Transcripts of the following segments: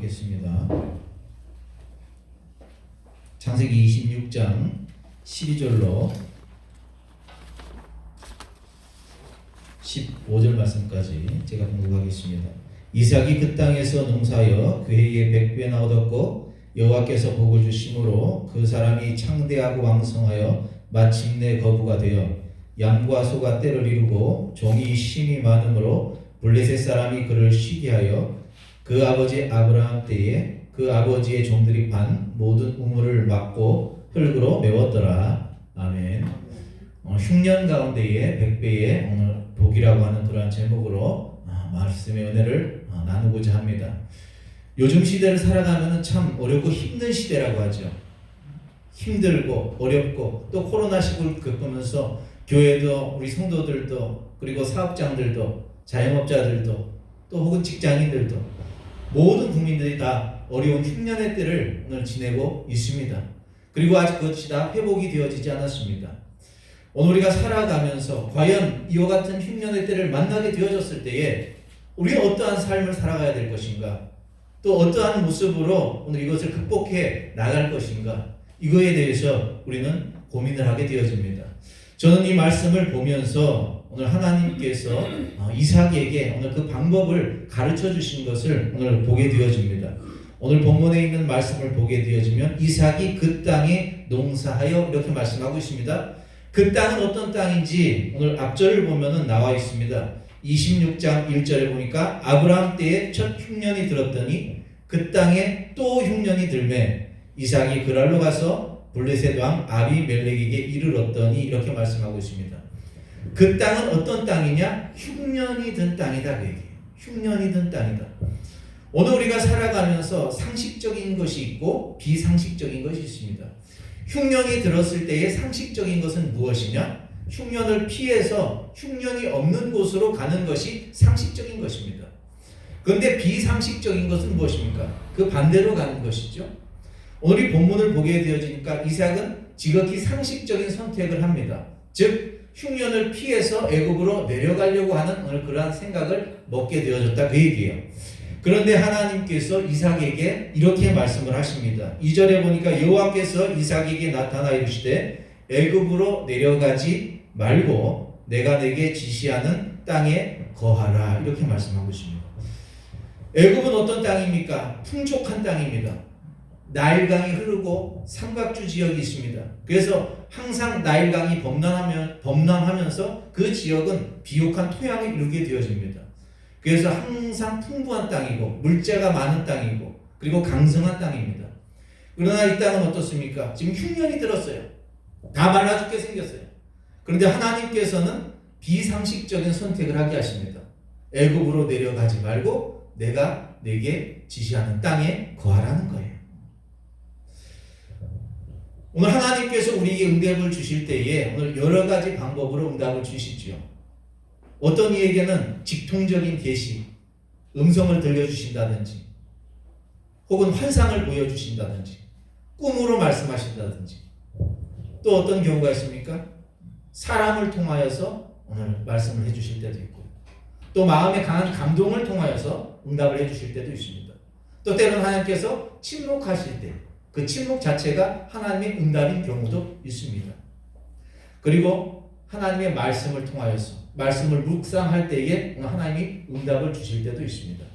하겠습니다. 창세기 26장 12절로 15절 말씀까지 제가 공부하겠습니다. 이삭이 그 땅에서 농사하여 그 해에 100배나 얻었고 여호와께서 복을 주심으로 그 사람이 창대하고 왕성하여 마침내 거부가 되어 양과 소가 때를 이루고 종이 심이 많으므로 블레셋 사람이 그를 쉬게 하여 그 아버지 아브라함 때에 그 아버지의 종들이 반 모든 우물을 막고 흙으로 메웠더라. 아멘. 흉년 가운데에 100배의 오늘 복이라고 하는 그러한 제목으로 말씀의 은혜를 나누고자 합니다. 요즘 시대를 살아가면 참 어렵고 힘든 시대라고 하죠. 힘들고 어렵고 또 코로나 시국을 겪으면서 교회도 우리 성도들도 그리고 사업장들도 자영업자들도 또 혹은 직장인들도 모든 국민들이 다 어려운 흉년의 때를 오늘 지내고 있습니다. 그리고 아직 그것이 다 회복이 되어지지 않았습니다. 오늘 우리가 살아가면서 과연 이와 같은 흉년의 때를 만나게 되어졌을 때에 우리는 어떠한 삶을 살아가야 될 것인가, 또 어떠한 모습으로 오늘 이것을 극복해 나갈 것인가, 이거에 대해서 우리는 고민을 하게 되어집니다. 저는 이 말씀을 보면서 오늘 하나님께서 이삭에게 오늘 그 방법을 가르쳐 주신 것을 오늘 보게 되어집니다. 오늘 본문에 있는 말씀을 보게 되어지면 이삭이 그 땅에 농사하여 이렇게 말씀하고 있습니다. 그 땅은 어떤 땅인지 오늘 앞절을 보면은 나와 있습니다. 26장 1절에 보니까 아브라함 때에 첫 흉년이 들었더니 그 땅에 또 흉년이 들매 이삭이 그랄로 가서 블레셋 왕 아비멜렉에게 이르렀더니 이렇게 말씀하고 있습니다. 그 땅은 어떤 땅이냐? 흉년이 든 땅이다. 그 얘기예요. 흉년이 든 땅이다. 오늘 우리가 살아가면서 상식적인 것이 있고 비상식적인 것이 있습니다. 흉년이 들었을 때의 상식적인 것은 무엇이냐? 흉년을 피해서 흉년이 없는 곳으로 가는 것이 상식적인 것입니다. 그런데 비상식적인 것은 무엇입니까? 그 반대로 가는 것이죠. 오늘 이 본문을 보게 되어지니까 이삭은 지극히 상식적인 선택을 합니다. 즉 흉년을 피해서 애굽으로 내려가려고 하는 오늘 그러한 생각을 먹게 되어졌다, 그 얘기예요. 그런데 하나님께서 이삭에게 이렇게 말씀을 하십니다. 2절에 보니까 여호와께서 이삭에게 나타나 이르시되 애굽으로 내려가지 말고 내가 내게 지시하는 땅에 거하라, 이렇게 말씀하고 있습니다. 애굽은 어떤 땅입니까? 풍족한 땅입니다. 나일강이 흐르고 삼각주 지역이 있습니다. 그래서 항상 나일강이 범람하면서 그 지역은 비옥한 토양을 이루게 되어집니다. 그래서 항상 풍부한 땅이고 물자가 많은 땅이고 그리고 강성한 땅입니다. 그러나 이 땅은 어떻습니까? 지금 흉년이 들었어요. 다 말라 죽게 생겼어요. 그런데 하나님께서는 비상식적인 선택을 하게 하십니다. 애굽으로 내려가지 말고 내가 내게 지시하는 땅에 거하라는 거예요. 오늘 하나님께서 우리에게 응답을 주실 때에 오늘 여러 가지 방법으로 응답을 주시죠. 어떤 이에게는 직통적인 계시, 음성을 들려주신다든지 혹은 환상을 보여주신다든지 꿈으로 말씀하신다든지 또 어떤 경우가 있습니까? 사람을 통하여서 오늘 말씀을 해주실 때도 있고 또 마음에 강한 감동을 통하여서 응답을 해주실 때도 있습니다. 또 때로는 하나님께서 침묵하실 때 그 침묵 자체가 하나님의 응답인 경우도 있습니다. 그리고 하나님의 말씀을 통하여서 말씀을 묵상할 때에 하나님이 응답을 주실 때도 있습니다.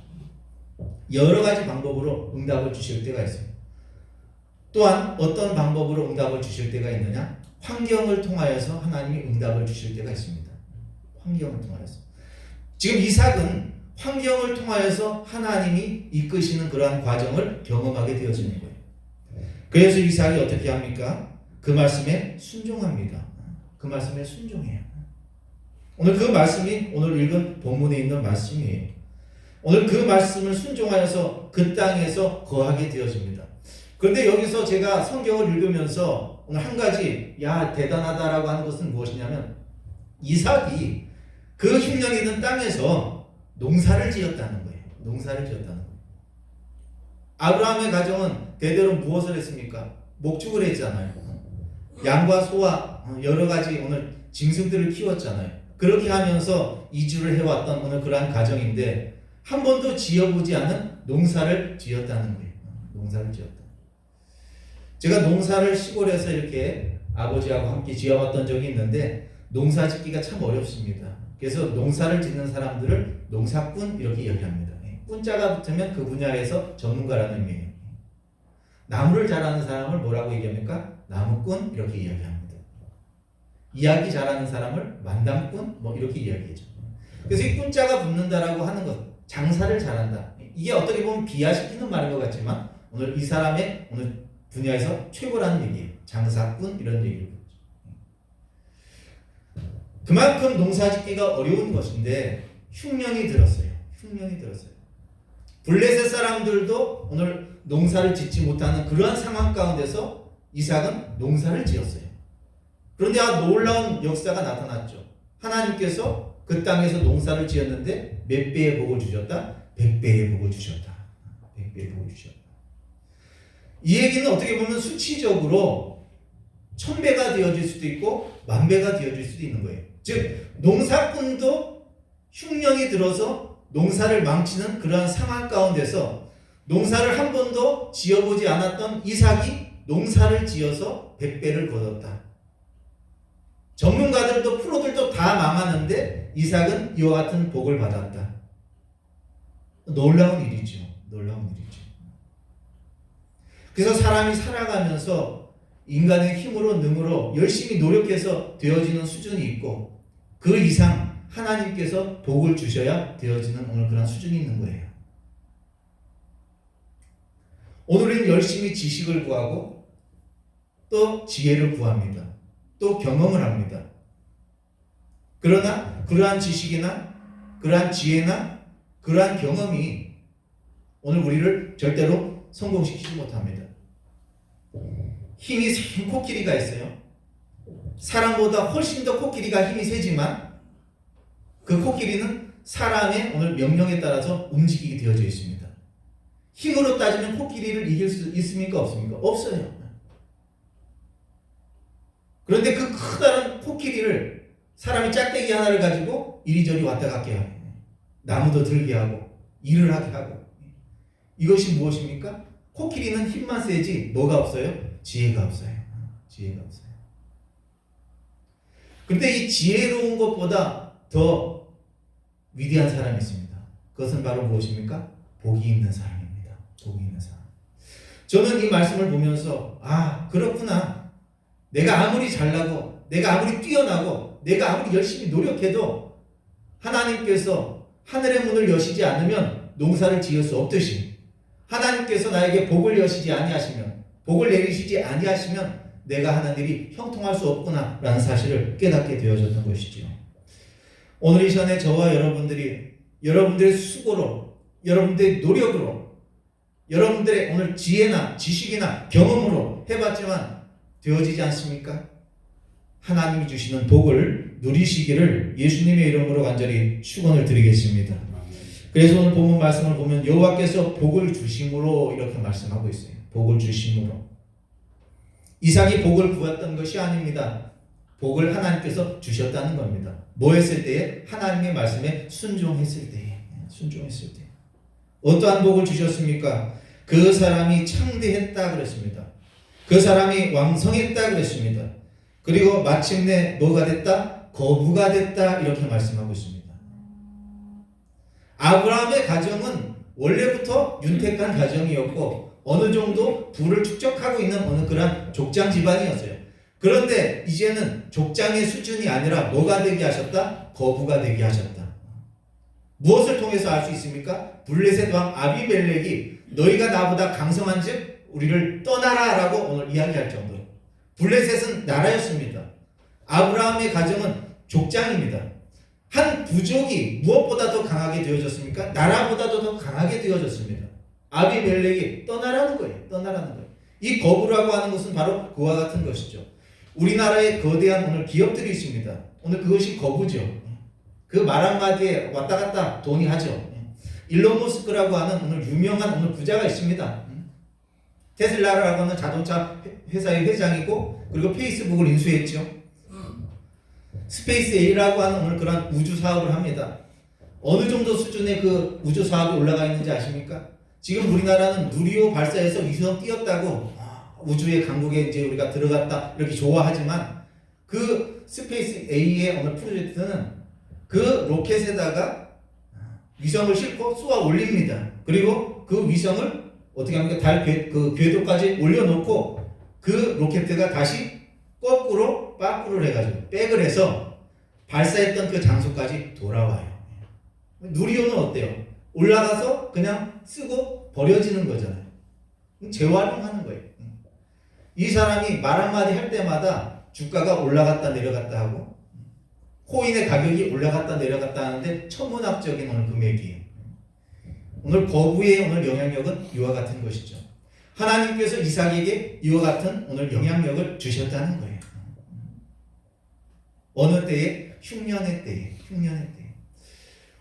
여러 가지 방법으로 응답을 주실 때가 있습니다. 또한 어떤 방법으로 응답을 주실 때가 있느냐? 환경을 통하여서 하나님이 응답을 주실 때가 있습니다. 환경을 통하여서. 지금 이삭은 환경을 통하여서 하나님이 이끄시는 그러한 과정을 경험하게 되어지는 거예요. 그래서 이삭이 어떻게 합니까? 그 말씀에 순종합니다. 그 말씀에 순종해요. 오늘 그 말씀이 오늘 읽은 본문에 있는 말씀이에요. 오늘 그 말씀을 순종하여서 그 땅에서 거하게 되어집니다. 그런데 여기서 제가 성경을 읽으면서 오늘 한 가지 대단하다라고 하는 것은 무엇이냐면 이삭이 그 흉년이 든 땅에서 농사를 지었다는 거예요. 농사를 지었다는 거예요. 아브라함의 가정은 대대로 무엇을 했습니까? 목축을 했잖아요. 양과 소와 여러 가지 오늘 짐승들을 키웠잖아요. 그렇게 하면서 이주를 해왔던 오늘 그러한 가정인데 한 번도 지어보지 않은 농사를 지었다는 거예요. 농사를 지었다. 제가 농사를 시골에서 이렇게 아버지하고 함께 지어봤던 적이 있는데 농사 짓기가 참 어렵습니다. 그래서 농사를 짓는 사람들을 농사꾼 이렇게 이야기합니다. 꾼자가 붙으면 그 분야에서 전문가라는 의미예요. 나무를 잘하는 사람을 뭐라고 얘기합니까? 나무꾼 이렇게 이야기합니다. 이야기 잘하는 사람을 만담꾼 뭐 이렇게 이야기하죠. 그래서 이 꾼자가 붙는다라고 하는 것, 장사를 잘한다. 이게 어떻게 보면 비하시키는 말인 것 같지만 오늘 이 사람의 오늘 분야에서 최고라는 얘기예요. 장사꾼 이런 얘기를 보죠. 그만큼 농사짓기가 어려운 것인데 흉년이 들었어요. 흉년이 들었어요. 블레셋 사람들도 오늘 농사를 짓지 못하는 그러한 상황 가운데서 이삭은 농사를 지었어요. 그런데 놀라운 역사가 나타났죠. 하나님께서 그 땅에서 농사를 지었는데 몇 배의 복을 주셨다? 100배의 복을 주셨다. 100배의 복을 주셨다. 이 얘기는 어떻게 보면 수치적으로 1000배가 되어질 수도 있고 10,000배가 되어질 수도 있는 거예요. 즉 농사꾼도 흉년이 들어서 농사를 망치는 그러한 상황 가운데서 농사를 한 번도 지어보지 않았던 이삭이 농사를 지어서 100배를 거뒀다. 전문가들도 프로들도 다 망하는데 이삭은 이와 같은 복을 받았다. 놀라운 일이죠. 놀라운 일이죠. 그래서 사람이 살아가면서 인간의 힘으로 능으로 열심히 노력해서 되어지는 수준이 있고 그 이상 하나님께서 복을 주셔야 되어지는 오늘 그런 수준이 있는 거예요. 오늘은 열심히 지식을 구하고 또 지혜를 구합니다. 또 경험을 합니다. 그러나 그러한 지식이나 그러한 지혜나 그러한 경험이 오늘 우리를 절대로 성공시키지 못합니다. 힘이 센 코끼리가 있어요. 사람보다 훨씬 더 코끼리가 힘이 세지만 그 코끼리는 사람의 오늘 명령에 따라서 움직이게 되어져 있습니다. 힘으로 따지면 코끼리를 이길 수 있습니까? 없습니까? 없어요. 그런데 그 커다란 코끼리를 사람이 짝대기 하나를 가지고 이리저리 왔다 갔게 하고 나무도 들게 하고 일을 하게 하고 이것이 무엇입니까? 코끼리는 힘만 세지 뭐가 없어요? 지혜가 없어요. 지혜가 없어요. 그런데 이 지혜로운 것보다 더 위대한 사람이 있습니다. 그것은 바로 무엇입니까? 복이 있는 사람입니다. 복이 있는 사람. 저는 이 말씀을 보면서 그렇구나. 내가 아무리 잘나고 내가 아무리 뛰어나고 내가 아무리 열심히 노력해도 하나님께서 하늘의 문을 여시지 않으면 농사를 지을 수 없듯이 하나님께서 나에게 복을 여시지 아니하시면 복을 내리시지 아니하시면 내가 하는 일이 형통할 수 없구나 라는 사실을 깨닫게 되어졌던 것이죠. 오늘 이 시간에 저와 여러분들의 수고로 여러분들의 노력으로 여러분들의 오늘 지혜나 지식이나 경험으로 해봤지만 되어지지 않습니까? 하나님이 주시는 복을 누리시기를 예수님의 이름으로 간절히 축원을 드리겠습니다. 그래서 오늘 본문 말씀을 보면 여호와께서 복을 주심으로 이렇게 말씀하고 있어요. 복을 주심으로. 이삭이 복을 구했던 것이 아닙니다. 복을 하나님께서 주셨다는 겁니다. 뭐 했을 때에? 하나님의 말씀에 순종했을 때에. 순종했을 때. 어떠한 복을 주셨습니까? 그 사람이 창대했다 그랬습니다. 그 사람이 왕성했다 그랬습니다. 그리고 마침내 뭐가 됐다? 거부가 됐다 이렇게 말씀하고 있습니다. 아브라함의 가정은 원래부터 윤택한 가정이었고 어느 정도 부를 축적하고 있는 어느 그런 족장 집안이었어요. 그런데 이제는 족장의 수준이 아니라 뭐가 되게 하셨다? 거부가 되게 하셨다. 무엇을 통해서 알 수 있습니까? 블레셋 왕 아비멜렉이 너희가 나보다 강성한즉 우리를 떠나라 라고 오늘 이야기할 정도로 블레셋은 나라였습니다. 아브라함의 가정은 족장입니다. 한 부족이 무엇보다 더 강하게 되어졌습니까? 나라보다도 더 강하게 되어졌습니다. 아비멜렉이 떠나라는 거예요. 떠나라는 거예요. 이 거부라고 하는 것은 바로 그와 같은 것이죠. 우리나라에 거대한 오늘 기업들이 있습니다. 오늘 그것이 거부죠. 그 말 한마디에 왔다 갔다 돈이 하죠. 일론 머스크라고 하는 오늘 유명한 오늘 부자가 있습니다. 테슬라라고 하는 자동차 회사의 회장이고 그리고 페이스북을 인수했죠. 스페이스 A라고 하는 오늘 그런 우주 사업을 합니다. 어느 정도 수준의 그 우주 사업이 올라가 있는지 아십니까? 지금 우리나라는 누리호 발사해서 위성 띄웠다고 우주의 강국에 이제 우리가 들어갔다 이렇게 좋아하지만 그 스페이스 A의 어느 프로젝트는 그 로켓에다가 위성을 싣고 쏘아 올립니다. 그리고 그 위성을 어떻게 합니까? 달 궤도까지 올려놓고 그 로켓가 다시 거꾸로 빠꾸를 해가지고 백을 해서 발사했던 그 장소까지 돌아와요. 누리호는 어때요? 올라가서 그냥 쓰고 버려지는 거잖아요. 재활용하는 거예요. 이 사람이 말 한마디 할 때마다 주가가 올라갔다 내려갔다 하고 코인의 가격이 올라갔다 내려갔다 하는데 천문학적인 오늘 금액이에요. 오늘 거부의 오늘 영향력은 이와 같은 것이죠. 하나님께서 이삭에게 이와 같은 오늘 영향력을 주셨다는 거예요. 어느 때에? 흉년의 때에.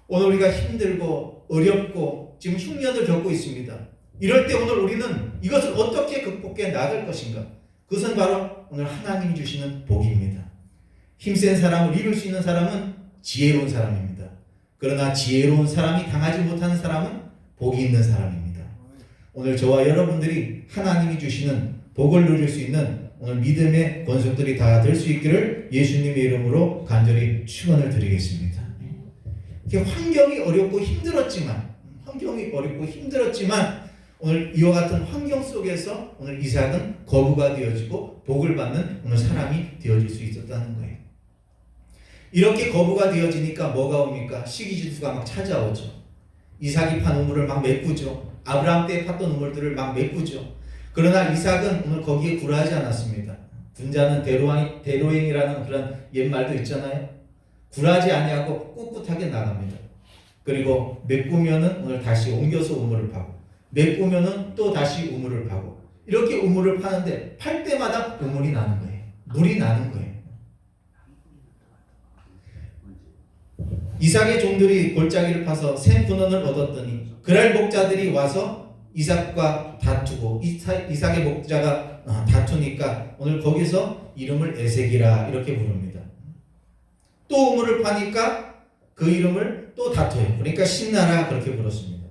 오늘 우리가 힘들고 어렵고 지금 흉년을 겪고 있습니다. 이럴 때 오늘 우리는 이것을 어떻게 극복해 나갈 것인가? 그것은 바로 오늘 하나님이 주시는 복입니다. 힘센 사람을 이룰 수 있는 사람은 지혜로운 사람입니다. 그러나 지혜로운 사람이 당하지 못하는 사람은 복이 있는 사람입니다. 오늘 저와 여러분들이 하나님이 주시는 복을 누릴 수 있는 오늘 믿음의 권속들이 다 될 수 있기를 예수님의 이름으로 간절히 축원을 드리겠습니다. 환경이 어렵고 힘들었지만 오늘 이와 같은 환경 속에서 오늘 이삭은 거부가 되어지고 복을 받는 오늘 사람이 되어질 수 있었다는 거예요. 이렇게 거부가 되어지니까 뭐가 옵니까? 시기질투가 막 찾아오죠. 이삭이 판 우물을 막 메꾸죠. 아브라함 때 팠던 우물들을 막 메꾸죠. 그러나 이삭은 오늘 거기에 굴하지 않았습니다. 군자는 대로행이라는 그런 옛말도 있잖아요. 굴하지 아니하고 꿋꿋하게 나갑니다. 그리고 메꾸면은 오늘 다시 옮겨서 우물을 파고 메꾸면은 또 다시 우물을 파고 이렇게 우물을 파는데 팔 때마다 우물이 나는 거예요. 물이 나는 거예요. 이삭의 종들이 골짜기를 파서 샘 분원을 얻었더니 그랄 목자들이 와서 이삭과 다투고 이삭의 목자가 다투니까 오늘 거기서 이름을 에색이라 이렇게 부릅니다. 또 우물을 파니까 그 이름을 또 다퉈요. 그러니까 신나라 그렇게 불렀습니다.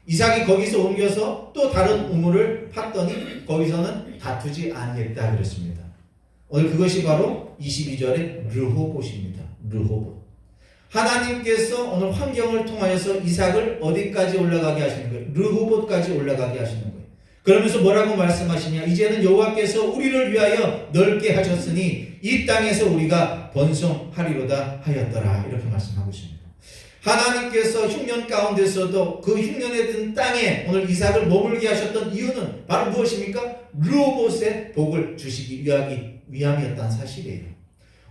이삭이 거기서 옮겨서 또 다른 우물을 팠더니 거기서는 다투지 않겠다 그랬습니다. 오늘 그것이 바로 22절의 르호봇입니다. 르호봇. 하나님께서 오늘 환경을 통하여서 이삭을 어디까지 올라가게 하시는 거예요? 르호봇까지 올라가게 하시는 거예요. 그러면서 뭐라고 말씀하시냐? 이제는 여호와께서 우리를 위하여 넓게 하셨으니 이 땅에서 우리가 번성하리로다 하였더라. 이렇게 말씀하고 있습니다. 하나님께서 흉년 가운데서도 그 흉년에 든 땅에 오늘 이삭을 머물게 하셨던 이유는 바로 무엇입니까? 르호봇의 복을 주시기 위함이었다는 사실이에요.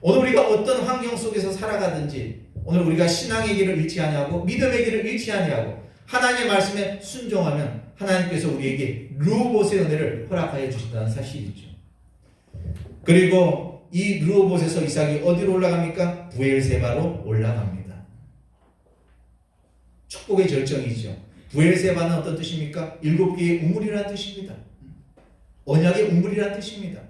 오늘 우리가 어떤 환경 속에서 살아가든지 오늘 우리가 신앙의 길을 잃지 아니하고 믿음의 길을 잃지 아니하고 하나님의 말씀에 순종하면 하나님께서 우리에게 르호봇의 은혜를 허락하여 주신다는 사실이죠. 그리고 이 르호봇에서 이삭이 어디로 올라갑니까? 부엘세바로 올라갑니다. 축복의 절정이죠. 부엘세바는 어떤 뜻입니까? 7개의 우물이라는 뜻입니다. 언약의 우물이라는 뜻입니다.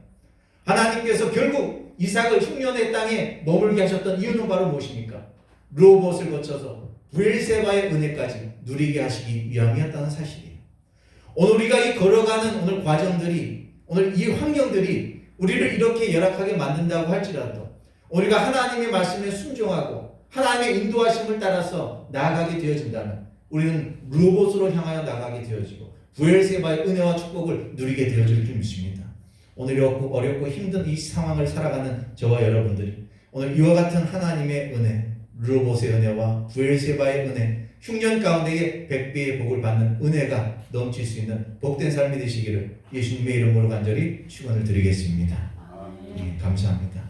하나님께서 결국 이삭을 흉년의 땅에 머물게 하셨던 이유는 바로 무엇입니까? 르호봇을 거쳐서 부엘세바의 은혜까지 누리게 하시기 위함이었다는 사실이에요. 오늘 우리가 이 걸어가는 오늘 과정들이 오늘 이 환경들이 우리를 이렇게 열악하게 만든다고 할지라도 우리가 하나님의 말씀에 순종하고 하나님의 인도하심을 따라서 나아가게 되어진다면 우리는 르호봇으로 향하여 나가게 되어지고 부엘세바의 은혜와 축복을 누리게 되어질 줄 믿습니다. 오늘 어렵고 힘든 이 상황을 살아가는 저와 여러분들이 오늘 이와 같은 하나님의 은혜, 르호봇의 은혜와 부엘세바의 은혜, 흉년 가운데에 100배의 복을 받는 은혜가 넘칠 수 있는 복된 삶이 되시기를 예수님의 이름으로 간절히 축원을 드리겠습니다. 감사합니다.